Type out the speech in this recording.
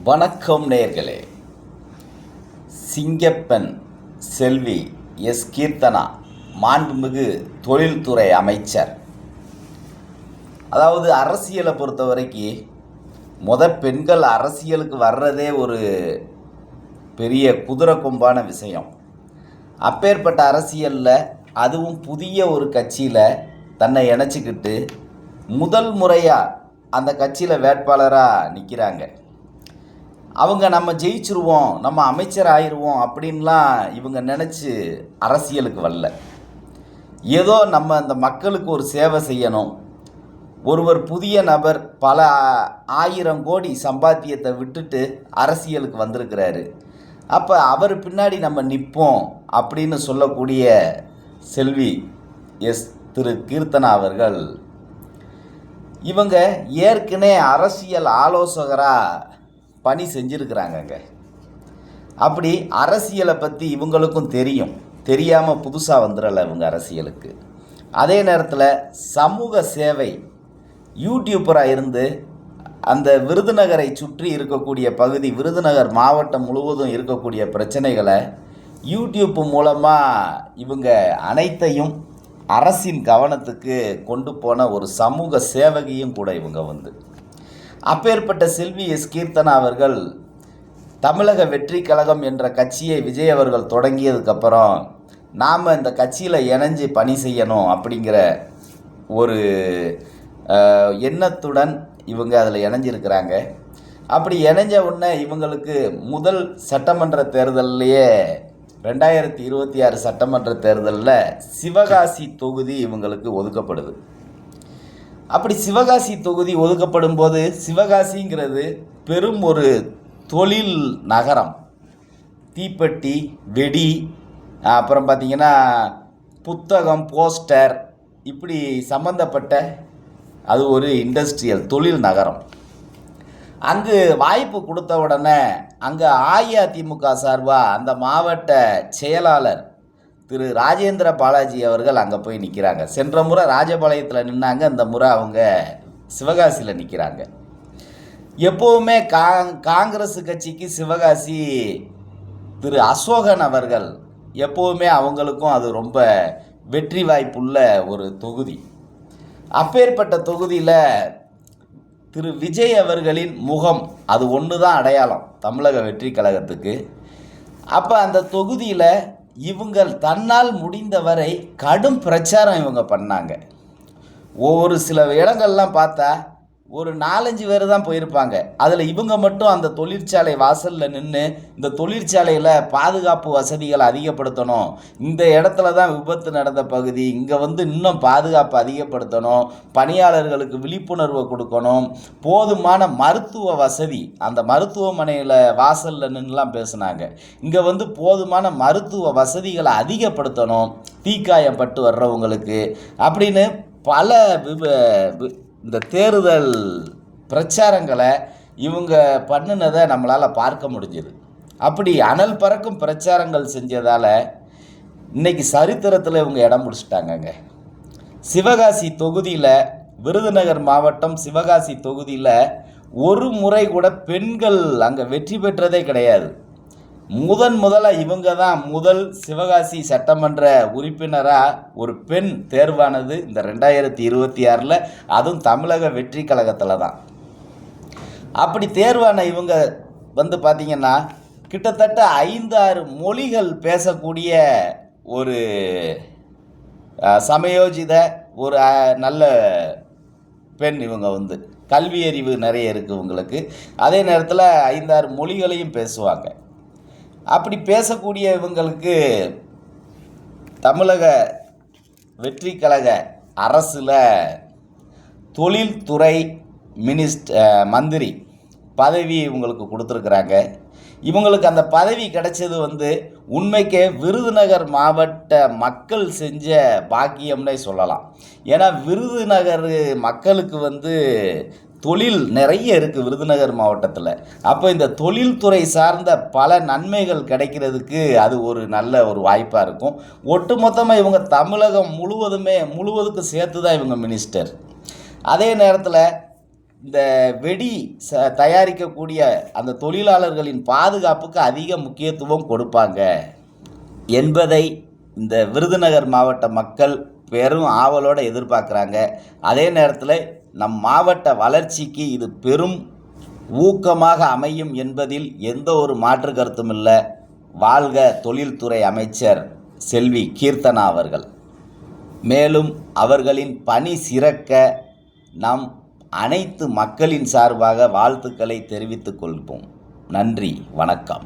வணக்கம் நேயர்களே. சிங்கப்பெண் செல்வி எஸ். கீர்த்தனா மாண்புமிகு தொழில்துறை அமைச்சர். அதாவது அரசியலை பொறுத்த வரைக்கும் பெண்கள் அரசியலுக்கு வர்றதே ஒரு பெரிய குதிரை கொம்பான விஷயம். அப்பேற்பட்ட அரசியலில் அதுவும் புதிய ஒரு கட்சியில் தன்னை இணைச்சிக்கிட்டு முதல் முறையாக அந்த கட்சியில் வேட்பாளராக நிற்கிறாங்க. அவங்க நம்ம ஜெயிச்சிருவோம், நம்ம அமைச்சர் ஆயிடுவோம் அப்படின்லாம் இவங்க நினச்சி அரசியலுக்கு வரல. ஏதோ நம்ம அந்த மக்களுக்கு ஒரு சேவை செய்யணும். ஒருவர் புதிய நபர் பல 1000 கோடி சம்பாத்தியத்தை விட்டுட்டு அரசியலுக்கு வந்திருக்கிறாரு. அப்போ அவர் பின்னாடி நம்ம நிற்போம் அப்படின்னு சொல்லக்கூடிய செல்வி எஸ். திரு கீர்த்தனா அவர்கள், இவங்க ஏற்கனவே அரசியல் ஆலோசகராக பணி செஞ்சுருக்கிறாங்கங்க. அப்படி அரசியலை பற்றி இவங்களுக்கும் தெரியாமல் புதுசாக வந்துடலை இவங்க அரசியலுக்கு. அதே நேரத்தில் சமூக சேவை யூடியூப்பராக இருந்து அந்த விருதுநகரை சுற்றி இருக்கக்கூடிய பகுதி, விருதுநகர் மாவட்டம் முழுவதும் இருக்கக்கூடிய பிரச்சனைகளை யூடியூப் மூலமாக இவங்க அனைத்தையும் அரசின் கவனத்துக்கு கொண்டு போன ஒரு சமூக சேவகியும் கூட இவங்க அப்பேற்பட்ட செல்வி எஸ். கீர்த்தனா அவர்கள் தமிழக வெற்றி கழகம் என்ற கட்சியை விஜய் அவர்கள் தொடங்கியதுக்கப்புறம் நாம் இந்த கட்சியில் இணைஞ்சு பணி செய்யணும் அப்படிங்கிற ஒரு எண்ணத்துடன் இவங்க அதில் இணைஞ்சிருக்கிறாங்க. அப்படி இணைஞ்ச உடனே இவங்களுக்கு முதல் சட்டமன்ற தேர்தல்லையே 2026 சட்டமன்ற தேர்தலில் சிவகாசி தொகுதி இவங்களுக்கு ஒதுக்கப்படுது. அப்படி சிவகாசி தொகுதி ஒதுக்கப்படும் போது, சிவகாசிங்கிறது பெரும் ஒரு தொழில் நகரம். தீப்பெட்டி, வெடி, அப்புறம் பார்த்திங்கன்னா புத்தகம், போஸ்டர், இப்படி சம்மந்தப்பட்ட அது ஒரு இண்டஸ்ட்ரியல் தொழில் நகரம். அங்கு வாய்ப்பு கொடுத்த உடனே அங்கே அஇஅதிமுக சார்பாக அந்த மாவட்ட செயலாளர் திரு ராஜேந்திர பாலாஜி அவர்கள் அங்கே போய் நிற்கிறாங்க. சென்ற முறை ராஜபாளையத்தில் நின்னாங்க, இந்த முறை அவங்க சிவகாசியில் நிற்கிறாங்க. எப்போவுமே காங்கிரஸ் கட்சிக்கு சிவகாசி திரு அசோகன் அவர்கள் எப்போவுமே அவங்களுக்கும் அது ரொம்ப வெற்றி வாய்ப்புள்ள ஒரு தொகுதி. அப்பேற்பட்ட தொகுதியில் திரு விஜய் அவர்களின் முகம் அது ஒன்று தான் அடையாளம் தமிழக வெற்றி கழகத்துக்கு. அப்போ அந்த தொகுதியில் இவங்க தன்னால் முடிந்தவரை கடும் பிரச்சாரம் இவங்க பண்ணாங்க. ஒவ்வொரு சில இடங்கள்லாம் பார்த்தா ஒரு 4-5 பேர் தான் போயிருப்பாங்க. அதில் இவங்க மட்டும் அந்த தொழிற்சாலை வாசலில் நின்று இந்த தொழிற்சாலையில் பாதுகாப்பு வசதிகளை அதிகப்படுத்தணும், இந்த இடத்துல தான் விபத்து நடந்த பகுதி, இங்கே இன்னும் பாதுகாப்பு அதிகப்படுத்தணும், பணியாளர்களுக்கு விழிப்புணர்வை கொடுக்கணும், போதுமான மருத்துவ வசதி, அந்த மருத்துவமனையில் வாசலில் நின்றுலாம் பேசுனாங்க. இங்கே போதுமான மருத்துவ வசதிகளை அதிகப்படுத்தணும் தீக்காயம் பட்டு வர்றவங்களுக்கு அப்படின்னு பல இந்த தேர்தல் பிரச்சாரங்களை இவங்க பண்ணினதை நம்மளால் பார்க்க முடிஞ்சுது. அப்படி அனல் பறக்கும் பிரச்சாரங்கள் செஞ்சதால் இன்றைக்கி சரித்திரத்தில் இவங்க இடம் பிடிச்சிட்டாங்கங்க. சிவகாசி தொகுதியில், விருதுநகர் மாவட்டம் சிவகாசி தொகுதியில் ஒரு முறை கூட பெண்கள் அங்கே வெற்றி பெற்றதே கிடையாது. முதலாக இவங்க தான் முதல் சிவகாசி சட்டமன்ற உறுப்பினராக ஒரு பெண் தேர்வானது இந்த 2026, அதுவும் தமிழக வெற்றி கழகத்தில் தான். அப்படி தேர்வான இவங்க பார்த்திங்கன்னா கிட்டத்தட்ட 5-6 மொழிகள் பேசக்கூடிய ஒரு சமயோஜித ஒரு நல்ல பெண். இவங்க கல்வி அறிவு நிறைய இருக்குது இவங்களுக்கு. அதே நேரத்தில் 5-6 மொழிகளையும் பேசுவாங்க. அப்படி பேசக்கூடிய இவங்களுக்கு தமிழக வெற்றி கழக அரசில் தொழில்துறை மந்திரி பதவி இவங்களுக்கு கொடுத்துருக்குறாங்க. இவங்களுக்கு அந்த பதவி கிடைச்சது உண்மைக்கே விருதுநகர் மாவட்ட மக்கள் செஞ்ச பாக்கியம்னே சொல்லலாம். ஏன்னா விருதுநகர் மக்களுக்கு தொழில் நிறைய இருக்குது விருதுநகர் மாவட்டத்தில். அப்போ இந்த தொழில்துறை சார்ந்த பல நன்மைகள் கிடைக்கிறதுக்கு அது ஒரு நல்ல ஒரு வாய்ப்பாக இருக்கும். ஒட்டுமொத்தமாக இவங்க தமிழகம் முழுவதுக்கும் சேர்த்து தான் இவங்க மினிஸ்டர். அதே நேரத்தில் இந்த வெடி தயாரிக்கக்கூடிய அந்த தொழிலாளர்களின் பாதுகாப்புக்கு அதிக முக்கியத்துவம் கொடுப்பாங்க என்பதை இந்த விருதுநகர் மாவட்ட மக்கள் பெரும் ஆவலோடு எதிர்பார்க்குறாங்க. அதே நேரத்தில் நம் மாவட்ட வளர்ச்சிக்கு இது பெரும் ஊக்கமாக அமையும் என்பதில் எந்த ஒரு மாற்று கருத்தும் இல்லை. வாழ்க தொழில்துறை அமைச்சர் செல்வி கீர்த்தனா அவர்கள். மேலும் அவர்களின் பணி சிறக்க நாம் அனைத்து மக்களின் சார்பாக வாழ்த்துக்களை தெரிவித்துக் கொள்வோம். நன்றி, வணக்கம்.